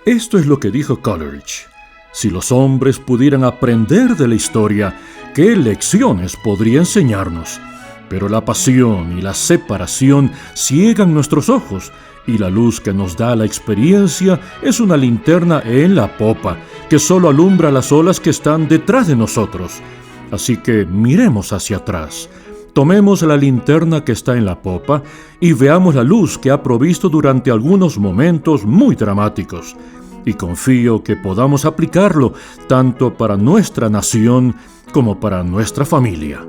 Esto es lo que dijo Coleridge. Si los hombres pudieran aprender de la historia, ¿qué lecciones podría enseñarnos? Pero la pasión y la separación ciegan nuestros ojos, y la luz que nos da la experiencia es una linterna en la popa, que solo alumbra las olas que están detrás de nosotros. Así que miremos hacia atrás. Tomemos la linterna que está en la popa y veamos la luz que ha provisto durante algunos momentos muy dramáticos. Y confío que podamos aplicarlo tanto para nuestra nación como para nuestra familia.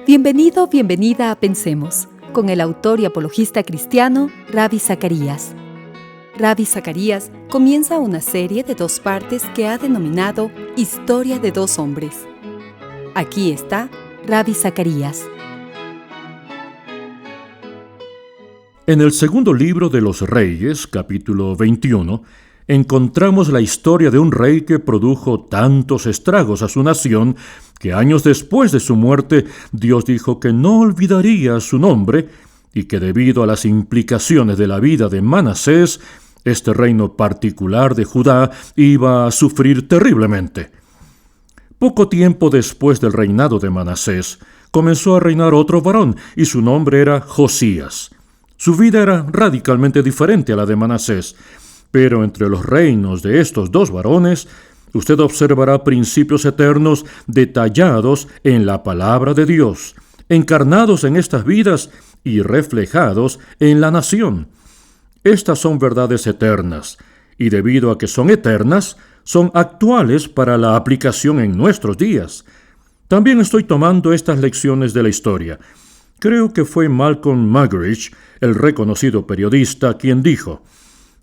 Bienvenido, bienvenida a Pensemos, con el autor y apologista cristiano Ravi Zacharias. Ravi Zacharias comienza una serie de 2 partes que ha denominado Historia de 2 hombres. Aquí está Ravi Zacharias. En el segundo libro de los Reyes, capítulo 21, encontramos la historia de un rey que produjo tantos estragos a su nación que años después de su muerte Dios dijo que no olvidaría su nombre y que debido a las implicaciones de la vida de Manasés, este reino particular de Judá iba a sufrir terriblemente. Poco tiempo después del reinado de Manasés, comenzó a reinar otro varón y su nombre era Josías. Su vida era radicalmente diferente a la de Manasés, pero entre los reinos de estos 2 varones, usted observará principios eternos detallados en la palabra de Dios, encarnados en estas vidas y reflejados en la nación. Estas son verdades eternas, y debido a que son eternas, son actuales para la aplicación en nuestros días. También estoy tomando estas lecciones de la historia. Creo que fue Malcolm Muggeridge, el reconocido periodista, quien dijo: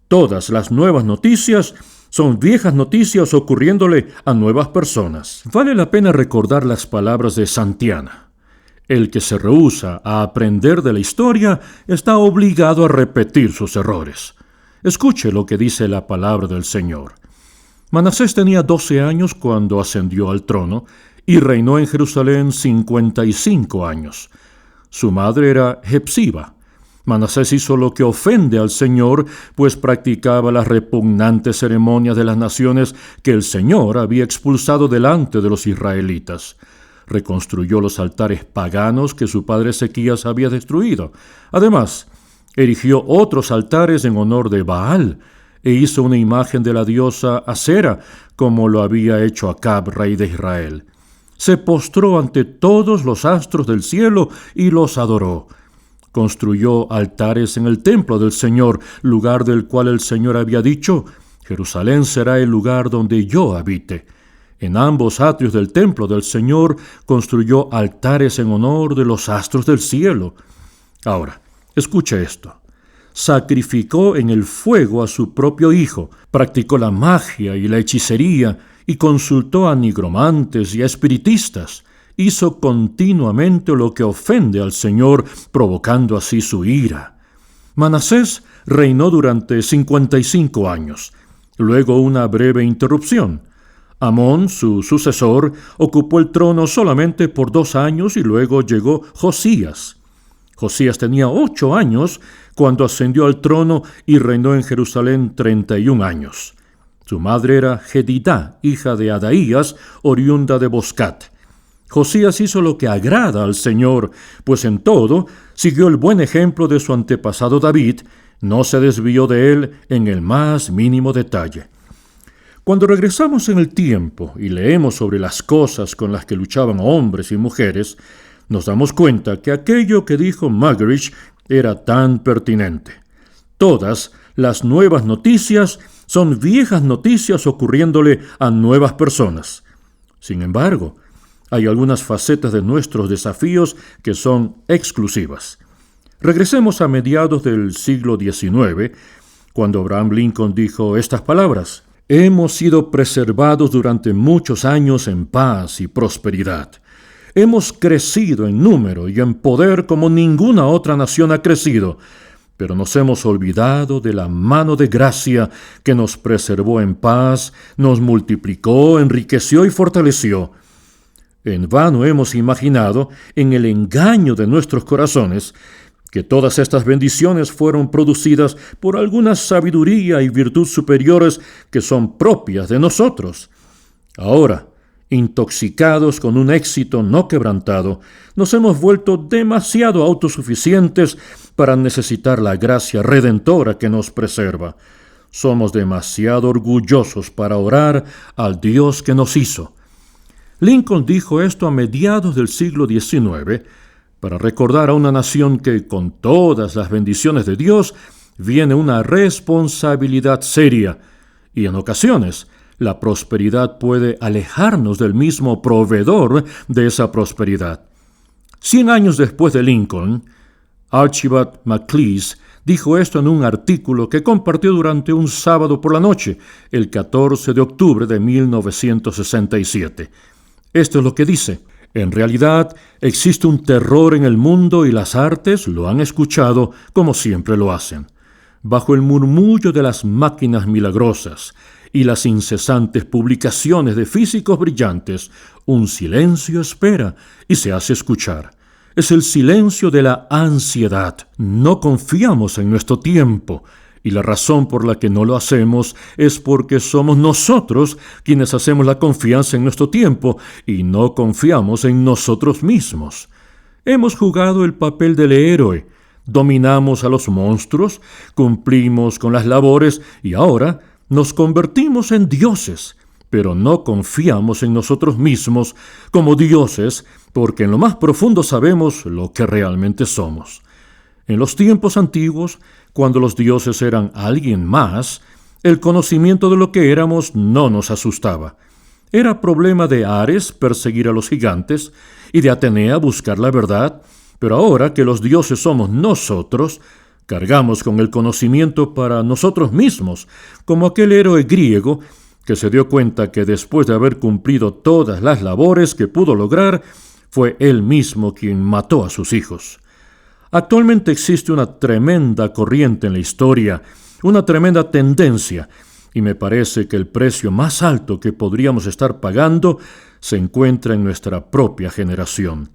todas las nuevas noticias son viejas noticias ocurriéndole a nuevas personas. Vale la pena recordar las palabras de Santayana. El que se rehúsa a aprender de la historia está obligado a repetir sus errores. Escuche lo que dice la palabra del Señor. Manasés tenía 12 años cuando ascendió al trono y reinó en Jerusalén 55 años. Su madre era Hepsiba. Manasés hizo lo que ofende al Señor, pues practicaba las repugnantes ceremonias de las naciones que el Señor había expulsado delante de los israelitas. Reconstruyó los altares paganos que su padre Ezequías había destruido. Además, erigió otros altares en honor de Baal e hizo una imagen de la diosa Asera, como lo había hecho Acab, rey de Israel. Se postró ante todos los astros del cielo y los adoró. Construyó altares en el templo del Señor, lugar del cual el Señor había dicho: Jerusalén será el lugar donde yo habite. En ambos atrios del templo del Señor construyó altares en honor de los astros del cielo. Ahora, escuche esto. Sacrificó en el fuego a su propio hijo, practicó la magia y la hechicería, y consultó a nigromantes y a espiritistas. Hizo continuamente lo que ofende al Señor, provocando así su ira. Manasés reinó durante 55 años. Luego una breve interrupción. Amón, su sucesor, ocupó el trono solamente por 2 años y luego llegó Josías. Josías tenía 8 años cuando ascendió al trono y reinó en Jerusalén 31 años. Su madre era Jedidá, hija de Adaías, oriunda de Boscat. Josías hizo lo que agrada al Señor, pues en todo siguió el buen ejemplo de su antepasado David, no se desvió de él en el más mínimo detalle. Cuando regresamos en el tiempo y leemos sobre las cosas con las que luchaban hombres y mujeres, nos damos cuenta que aquello que dijo Muggeridge era tan pertinente. Todas las nuevas noticias son viejas noticias ocurriéndole a nuevas personas. Sin embargo, hay algunas facetas de nuestros desafíos que son exclusivas. Regresemos a mediados del siglo XIX, cuando Abraham Lincoln dijo estas palabras: hemos sido preservados durante muchos años en paz y prosperidad. Hemos crecido en número y en poder como ninguna otra nación ha crecido, pero nos hemos olvidado de la mano de gracia que nos preservó en paz, nos multiplicó, enriqueció y fortaleció. En vano hemos imaginado, en el engaño de nuestros corazones, que todas estas bendiciones fueron producidas por alguna sabiduría y virtud superiores que son propias de nosotros. Ahora, intoxicados con un éxito no quebrantado, nos hemos vuelto demasiado autosuficientes para necesitar la gracia redentora que nos preserva. Somos demasiado orgullosos para orar al Dios que nos hizo. Lincoln dijo esto a mediados del siglo XIX para recordar a una nación que, con todas las bendiciones de Dios, viene una responsabilidad seria, y en ocasiones la prosperidad puede alejarnos del mismo proveedor de esa prosperidad. 100 años después de Lincoln, Archibald MacLeish dijo esto en un artículo que compartió durante un sábado por la noche, el 14 de octubre de 1967. Esto es lo que dice: en realidad, existe un terror en el mundo y las artes lo han escuchado como siempre lo hacen. Bajo el murmullo de las máquinas milagrosas y las incesantes publicaciones de físicos brillantes, un silencio espera y se hace escuchar. Es el silencio de la ansiedad. No confiamos en nuestro tiempo, y la razón por la que no lo hacemos es porque somos nosotros quienes hacemos la confianza en nuestro tiempo y no confiamos en nosotros mismos. Hemos jugado el papel del héroe, dominamos a los monstruos, cumplimos con las labores y ahora nos convertimos en dioses, pero no confiamos en nosotros mismos como dioses porque en lo más profundo sabemos lo que realmente somos. En los tiempos antiguos, cuando los dioses eran alguien más, el conocimiento de lo que éramos no nos asustaba. Era problema de Ares perseguir a los gigantes y de Atenea buscar la verdad, pero ahora que los dioses somos nosotros, cargamos con el conocimiento para nosotros mismos, como aquel héroe griego que se dio cuenta que después de haber cumplido todas las labores que pudo lograr, fue él mismo quien mató a sus hijos. Actualmente existe una tremenda corriente en la historia, una tremenda tendencia, y me parece que el precio más alto que podríamos estar pagando se encuentra en nuestra propia generación.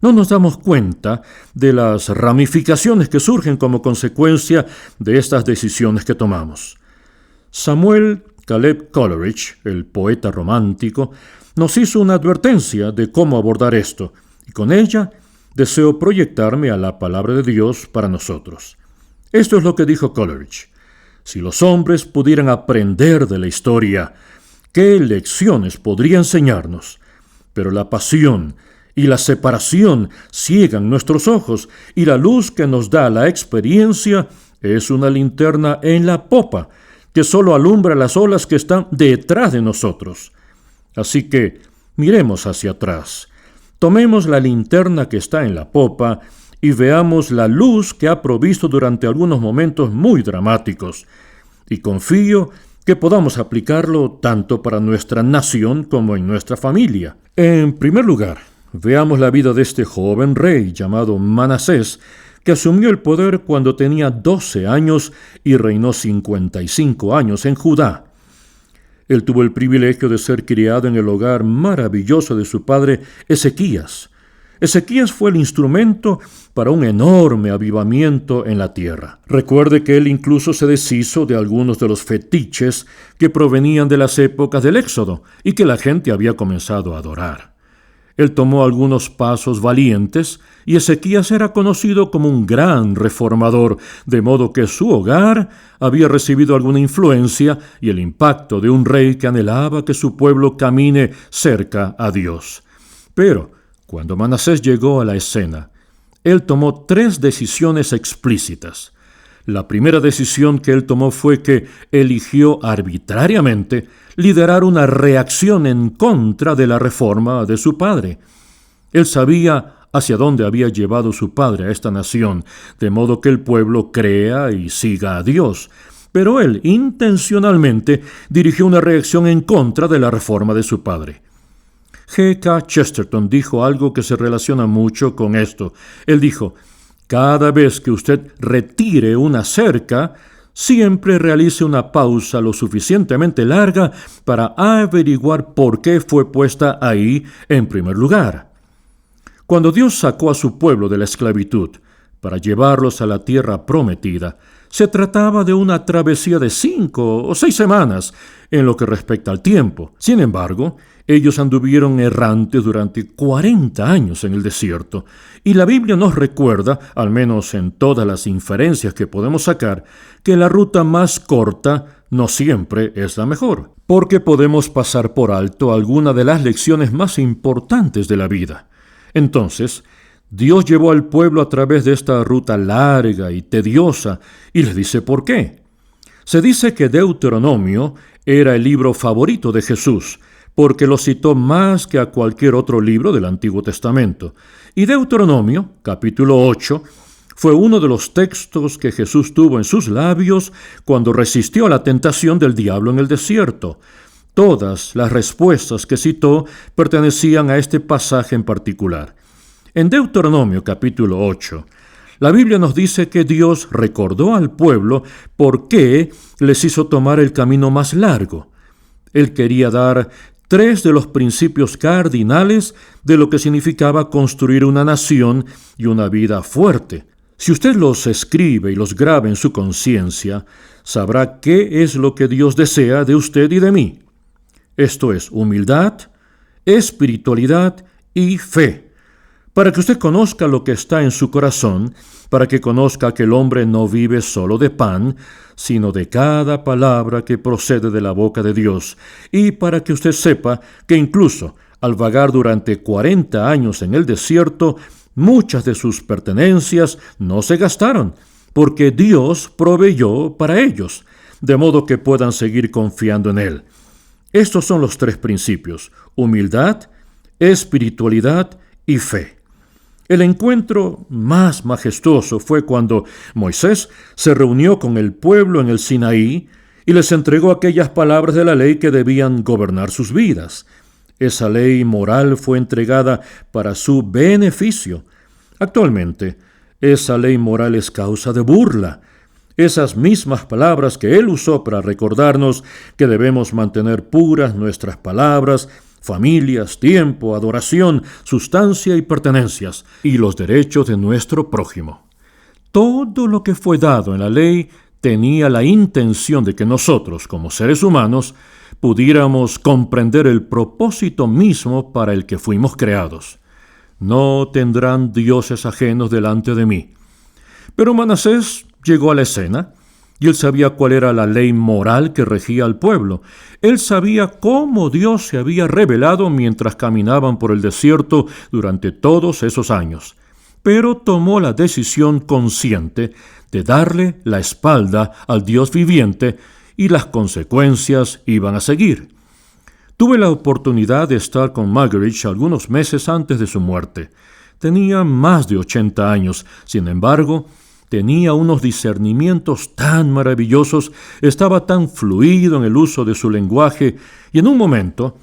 No nos damos cuenta de las ramificaciones que surgen como consecuencia de estas decisiones que tomamos. Samuel Caleb Coleridge, el poeta romántico, nos hizo una advertencia de cómo abordar esto, y con ella deseo proyectarme a la palabra de Dios para nosotros. Esto es lo que dijo Coleridge: si los hombres pudieran aprender de la historia, ¿qué lecciones podría enseñarnos? Pero la pasión y la separación ciegan nuestros ojos, y la luz que nos da la experiencia es una linterna en la popa, que solo alumbra las olas que están detrás de nosotros. Así que miremos hacia atrás. Tomemos la linterna que está en la popa y veamos la luz que ha provisto durante algunos momentos muy dramáticos. Y confío que podamos aplicarlo tanto para nuestra nación como en nuestra familia. En primer lugar, veamos la vida de este joven rey llamado Manasés, que asumió el poder cuando tenía 12 años y reinó 55 años en Judá. Él tuvo el privilegio de ser criado en el hogar maravilloso de su padre Ezequías. Ezequías fue el instrumento para un enorme avivamiento en la tierra. Recuerde que él incluso se deshizo de algunos de los fetiches que provenían de las épocas del Éxodo y que la gente había comenzado a adorar. Él tomó algunos pasos valientes y Ezequías era conocido como un gran reformador, de modo que su hogar había recibido alguna influencia y el impacto de un rey que anhelaba que su pueblo camine cerca a Dios. Pero cuando Manasés llegó a la escena, él tomó 3 decisiones explícitas. La primera decisión que él tomó fue que eligió arbitrariamente liderar una reacción en contra de la reforma de su padre. Él sabía hacia dónde había llevado su padre a esta nación, de modo que el pueblo crea y siga a Dios. Pero él intencionalmente dirigió una reacción en contra de la reforma de su padre. G.K. Chesterton dijo algo que se relaciona mucho con esto. Él dijo: cada vez que usted retire una cerca, siempre realice una pausa lo suficientemente larga para averiguar por qué fue puesta ahí en primer lugar. Cuando Dios sacó a su pueblo de la esclavitud, para llevarlos a la tierra prometida. Se trataba de una travesía de 5 o 6 semanas en lo que respecta al tiempo. Sin embargo, ellos anduvieron errantes durante 40 años en el desierto, y la Biblia nos recuerda, al menos en todas las inferencias que podemos sacar, que la ruta más corta no siempre es la mejor, porque podemos pasar por alto alguna de las lecciones más importantes de la vida. Entonces, Dios llevó al pueblo a través de esta ruta larga y tediosa, y les dice por qué. Se dice que Deuteronomio era el libro favorito de Jesús, porque lo citó más que a cualquier otro libro del Antiguo Testamento. Y Deuteronomio, capítulo 8, fue uno de los textos que Jesús tuvo en sus labios cuando resistió a la tentación del diablo en el desierto. Todas las respuestas que citó pertenecían a este pasaje en particular. En Deuteronomio capítulo 8, la Biblia nos dice que Dios recordó al pueblo por qué les hizo tomar el camino más largo. Él quería dar 3 de los principios cardinales de lo que significaba construir una nación y una vida fuerte. Si usted los escribe y los graba en su conciencia, sabrá qué es lo que Dios desea de usted y de mí. Esto es humildad, espiritualidad y fe. Para que usted conozca lo que está en su corazón, para que conozca que el hombre no vive solo de pan, sino de cada palabra que procede de la boca de Dios, y para que usted sepa que incluso al vagar durante 40 años en el desierto, muchas de sus pertenencias no se gastaron, porque Dios proveyó para ellos, de modo que puedan seguir confiando en Él. Estos son los 3 principios: humildad, espiritualidad y fe. El encuentro más majestuoso fue cuando Moisés se reunió con el pueblo en el Sinaí y les entregó aquellas palabras de la ley que debían gobernar sus vidas. Esa ley moral fue entregada para su beneficio. Actualmente, esa ley moral es causa de burla. Esas mismas palabras que Él usó para recordarnos que debemos mantener puras nuestras palabras, familias, tiempo, adoración, sustancia y pertenencias, y los derechos de nuestro prójimo. Todo lo que fue dado en la ley tenía la intención de que nosotros, como seres humanos, pudiéramos comprender el propósito mismo para el que fuimos creados. No tendrán dioses ajenos delante de mí. Pero Manasés llegó a la escena, y él sabía cuál era la ley moral que regía al pueblo. Él sabía cómo Dios se había revelado mientras caminaban por el desierto durante todos esos años. Pero tomó la decisión consciente de darle la espalda al Dios viviente, y las consecuencias iban a seguir. Tuve la oportunidad de estar con Magritte algunos meses antes de su muerte. Tenía más de 80 años, sin embargo, tenía unos discernimientos tan maravillosos, estaba tan fluido en el uso de su lenguaje, y en un momento,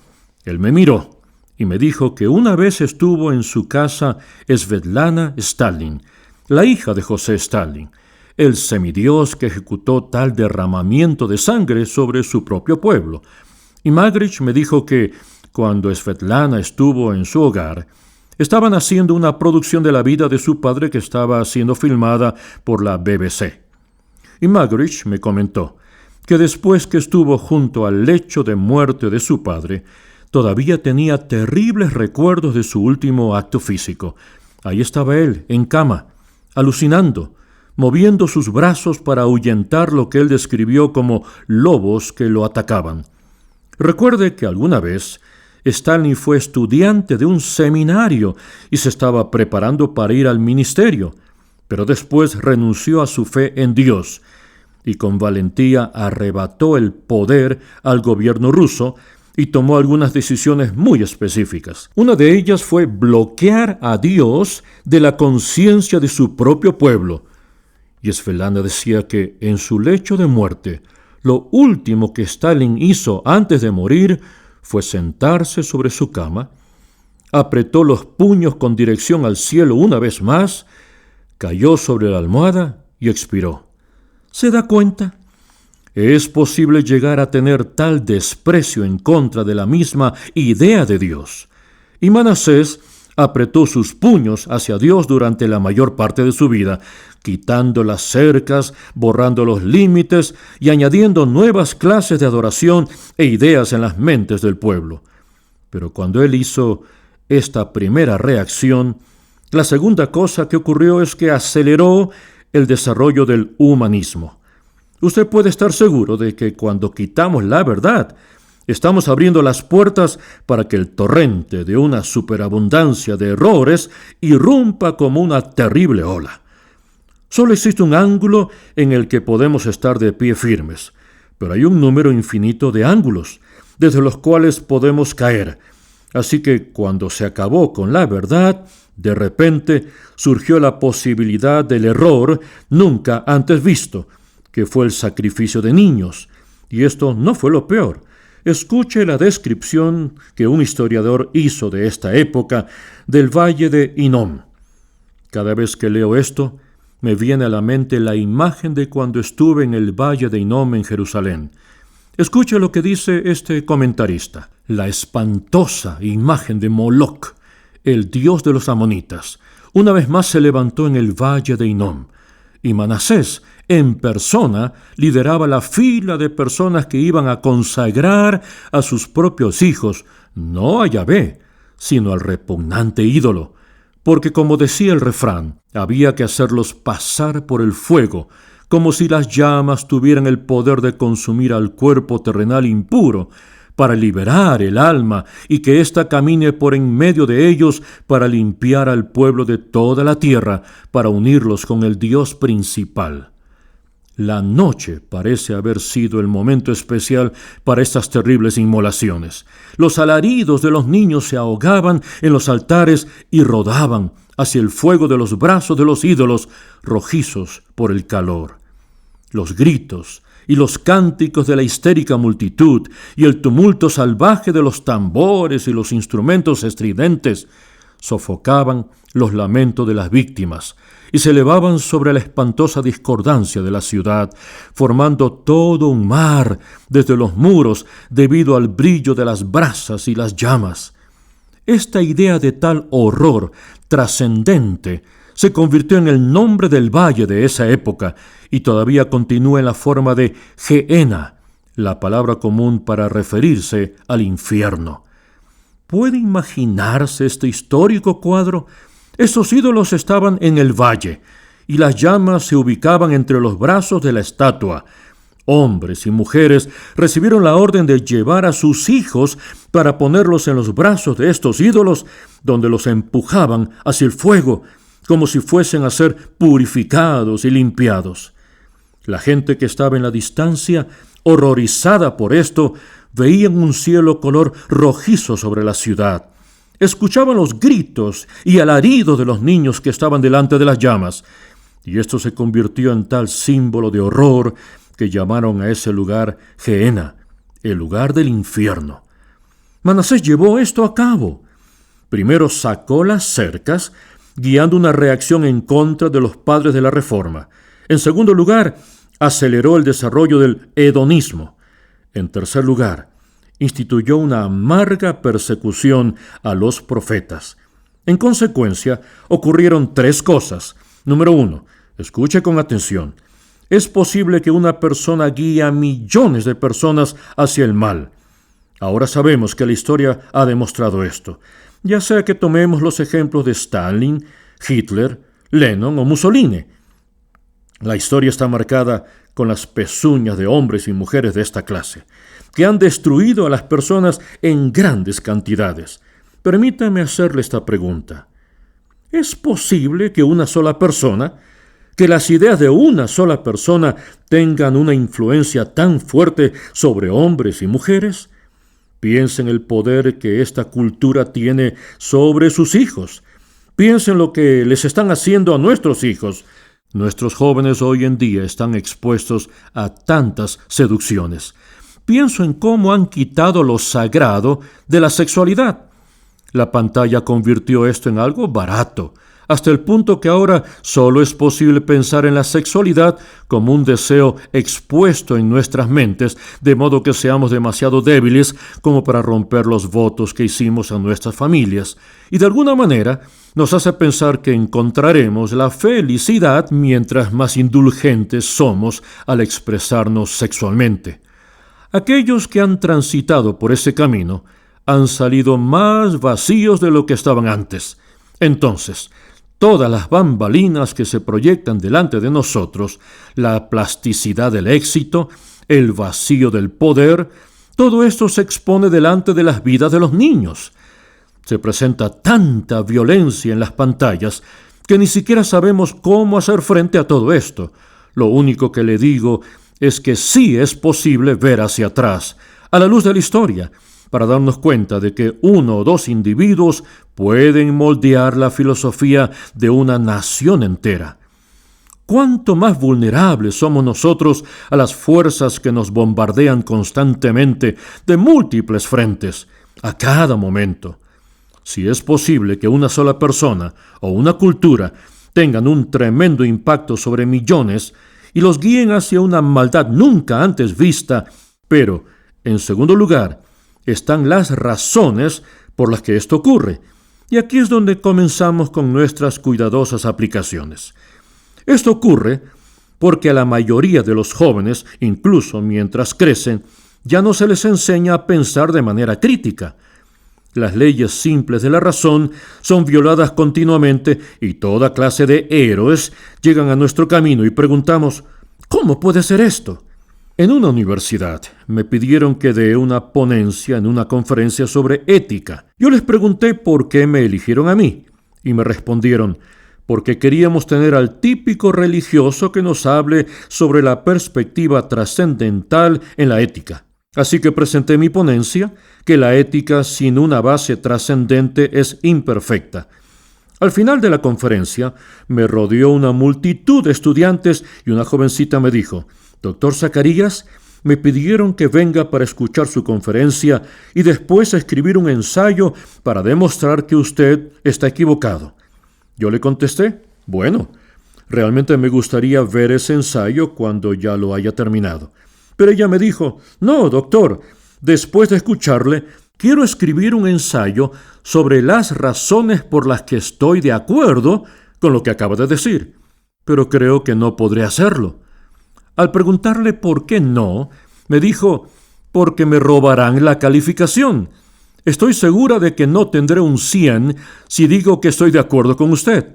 él me miró y me dijo que una vez estuvo en su casa Svetlana Stalin, la hija de José Stalin, el semidios que ejecutó tal derramamiento de sangre sobre su propio pueblo. Y Magritte me dijo que, cuando Svetlana estuvo en su hogar, estaban haciendo una producción de la vida de su padre que estaba siendo filmada por la BBC. Y Magritte me comentó que después que estuvo junto al lecho de muerte de su padre, todavía tenía terribles recuerdos de su último acto físico. Ahí estaba él, en cama, alucinando, moviendo sus brazos para ahuyentar lo que él describió como lobos que lo atacaban. Recuerde que alguna vez Stalin fue estudiante de un seminario y se estaba preparando para ir al ministerio, pero después renunció a su fe en Dios y con valentía arrebató el poder al gobierno ruso y tomó algunas decisiones muy específicas. Una de ellas fue bloquear a Dios de la conciencia de su propio pueblo. Y Svetlana decía que en su lecho de muerte, lo último que Stalin hizo antes de morir fue sentarse sobre su cama, apretó los puños con dirección al cielo una vez más, cayó sobre la almohada y expiró. ¿Se da cuenta? Es posible llegar a tener tal desprecio en contra de la misma idea de Dios. Y Manasés apretó sus puños hacia Dios durante la mayor parte de su vida, quitando las cercas, borrando los límites y añadiendo nuevas clases de adoración e ideas en las mentes del pueblo. Pero cuando él hizo esta primera reacción, la segunda cosa que ocurrió es que aceleró el desarrollo del humanismo. Usted puede estar seguro de que cuando quitamos la verdad, estamos abriendo las puertas para que el torrente de una superabundancia de errores irrumpa como una terrible ola. Solo existe un ángulo en el que podemos estar de pie firmes, pero hay un número infinito de ángulos desde los cuales podemos caer. Así que cuando se acabó con la verdad, de repente surgió la posibilidad del error nunca antes visto, que fue el sacrificio de niños. Y esto no fue lo peor. Escuche la descripción que un historiador hizo de esta época del Valle de Hinnom. Cada vez que leo esto, me viene a la mente la imagen de cuando estuve en el Valle de Hinnom en Jerusalén. Escuche lo que dice este comentarista. La espantosa imagen de Moloc, el dios de los amonitas, una vez más se levantó en el Valle de Hinnom, y Manasés, en persona, lideraba la fila de personas que iban a consagrar a sus propios hijos, no a Yahvé, sino al repugnante ídolo, porque como decía el refrán, había que hacerlos pasar por el fuego, como si las llamas tuvieran el poder de consumir al cuerpo terrenal impuro, para liberar el alma y que ésta camine por en medio de ellos para limpiar al pueblo de toda la tierra, para unirlos con el Dios principal. La noche parece haber sido el momento especial para estas terribles inmolaciones. Los alaridos de los niños se ahogaban en los altares y rodaban hacia el fuego de los brazos de los ídolos, rojizos por el calor. Los gritos y los cánticos de la histérica multitud y el tumulto salvaje de los tambores y los instrumentos estridentes sofocaban los lamentos de las víctimas y se elevaban sobre la espantosa discordancia de la ciudad, formando todo un mar desde los muros debido al brillo de las brasas y las llamas. Esta idea de tal horror trascendente se convirtió en el nombre del valle de esa época y todavía continúa en la forma de Gehenna, la palabra común para referirse al infierno. ¿Puede imaginarse este histórico cuadro? Estos ídolos estaban en el valle y las llamas se ubicaban entre los brazos de la estatua. Hombres y mujeres recibieron la orden de llevar a sus hijos para ponerlos en los brazos de estos ídolos, donde los empujaban hacia el fuego, como si fuesen a ser purificados y limpiados. La gente que estaba en la distancia, horrorizada por esto, veían un cielo color rojizo sobre la ciudad. Escuchaban los gritos y alaridos de los niños que estaban delante de las llamas, y esto se convirtió en tal símbolo de horror que llamaron a ese lugar Gehenna, el lugar del infierno. Manasés llevó esto a cabo. Primero sacó las cercas, guiando una reacción en contra de los padres de la Reforma. En segundo lugar, aceleró el desarrollo del hedonismo. En tercer lugar, instituyó una amarga persecución a los profetas. En consecuencia, ocurrieron tres cosas. Número 1, escuche con atención. Es posible que una persona guíe a millones de personas hacia el mal. Ahora sabemos que la historia ha demostrado esto. Ya sea que tomemos los ejemplos de Stalin, Hitler, Lennon o Mussolini. La historia está marcada con las pezuñas de hombres y mujeres de esta clase, que han destruido a las personas en grandes cantidades. Permítame hacerle esta pregunta. ¿Es posible que una sola persona, que las ideas de una sola persona tengan una influencia tan fuerte sobre hombres y mujeres? Piensen en el poder que esta cultura tiene sobre sus hijos. Piensen lo que les están haciendo a nuestros hijos. Nuestros jóvenes hoy en día están expuestos a tantas seducciones. Pienso en cómo han quitado lo sagrado de la sexualidad. La pantalla convirtió esto en algo barato, hasta el punto que ahora solo es posible pensar en la sexualidad como un deseo expuesto en nuestras mentes, de modo que seamos demasiado débiles como para romper los votos que hicimos a nuestras familias. Y de alguna manera nos hace pensar que encontraremos la felicidad mientras más indulgentes somos al expresarnos sexualmente. Aquellos que han transitado por ese camino han salido más vacíos de lo que estaban antes. Entonces, todas las bambalinas que se proyectan delante de nosotros, la plasticidad del éxito, el vacío del poder, todo esto se expone delante de las vidas de los niños. Se presenta tanta violencia en las pantallas que ni siquiera sabemos cómo hacer frente a todo esto. Lo único que le digo es que sí es posible ver hacia atrás, a la luz de la historia, para darnos cuenta de que uno o dos individuos pueden moldear la filosofía de una nación entera. ¿Cuánto más vulnerables somos nosotros a las fuerzas que nos bombardean constantemente de múltiples frentes, a cada momento? Si es posible que una sola persona o una cultura tengan un tremendo impacto sobre millones y los guíen hacia una maldad nunca antes vista, pero, en segundo lugar, están las razones por las que esto ocurre. Y aquí es donde comenzamos con nuestras cuidadosas aplicaciones. Esto ocurre porque a la mayoría de los jóvenes, incluso mientras crecen, ya no se les enseña a pensar de manera crítica. Las leyes simples de la razón son violadas continuamente y toda clase de héroes llegan a nuestro camino y preguntamos, ¿cómo puede ser esto? En una universidad me pidieron que dé una ponencia en una conferencia sobre ética. Yo les pregunté por qué me eligieron a mí y me respondieron, porque queríamos tener al típico religioso que nos hable sobre la perspectiva trascendental en la ética. Así que presenté mi ponencia, que la ética sin una base trascendente es imperfecta. Al final de la conferencia me rodeó una multitud de estudiantes y una jovencita me dijo, «Doctor Zacarías, me pidieron que venga para escuchar su conferencia y después escribir un ensayo para demostrar que usted está equivocado». Yo le contesté, «Bueno, realmente me gustaría ver ese ensayo cuando ya lo haya terminado». Pero ella me dijo, «No, doctor, después de escucharle, quiero escribir un ensayo sobre las razones por las que estoy de acuerdo con lo que acaba de decir, pero creo que no podré hacerlo». Al preguntarle por qué no, me dijo, «Porque me robarán la calificación. Estoy segura de que no tendré un 100 si digo que estoy de acuerdo con usted».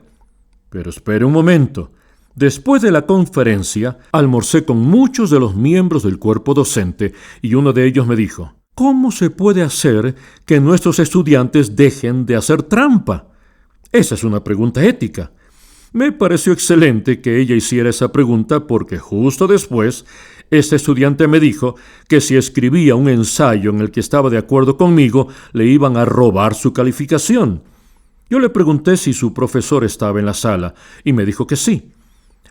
Pero espere un momento. Después de la conferencia, almorcé con muchos de los miembros del cuerpo docente y uno de ellos me dijo, «¿Cómo se puede hacer que nuestros estudiantes dejen de hacer trampa?» Esa es una pregunta ética. Me pareció excelente que ella hiciera esa pregunta porque justo después, este estudiante me dijo que si escribía un ensayo en el que estaba de acuerdo conmigo, le iban a robar su calificación. Yo le pregunté si su profesor estaba en la sala y me dijo que sí.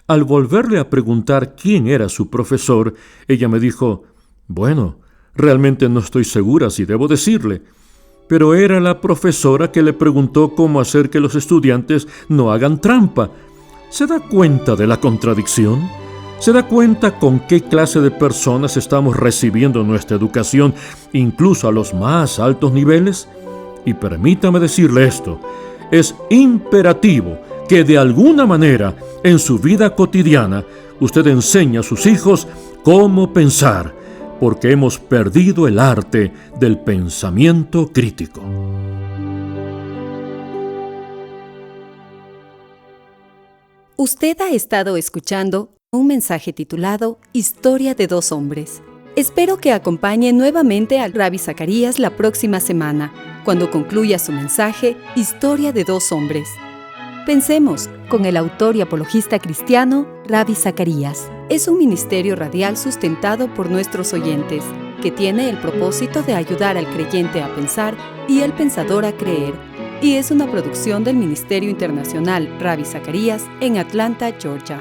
Al volverle a preguntar quién era su profesor, ella me dijo, «Bueno, realmente no estoy segura si debo decirle». Pero era la profesora que le preguntó cómo hacer que los estudiantes no hagan trampa. ¿Se da cuenta de la contradicción? ¿Se da cuenta con qué clase de personas estamos recibiendo nuestra educación, incluso a los más altos niveles? Y permítame decirle esto, es imperativo que de alguna manera en su vida cotidiana usted enseñe a sus hijos cómo pensar, porque hemos perdido el arte del pensamiento crítico. Usted ha estado escuchando un mensaje titulado Historia de dos hombres. Espero que acompañe nuevamente al Rabbi Zacarías la próxima semana, cuando concluya su mensaje Historia de dos hombres. Pensemos, con el autor y apologista cristiano, Rabbi Zacarías. Es un ministerio radial sustentado por nuestros oyentes, que tiene el propósito de ayudar al creyente a pensar y al pensador a creer, y es una producción del Ministerio Internacional Rabbi Zacarías en Atlanta, Georgia.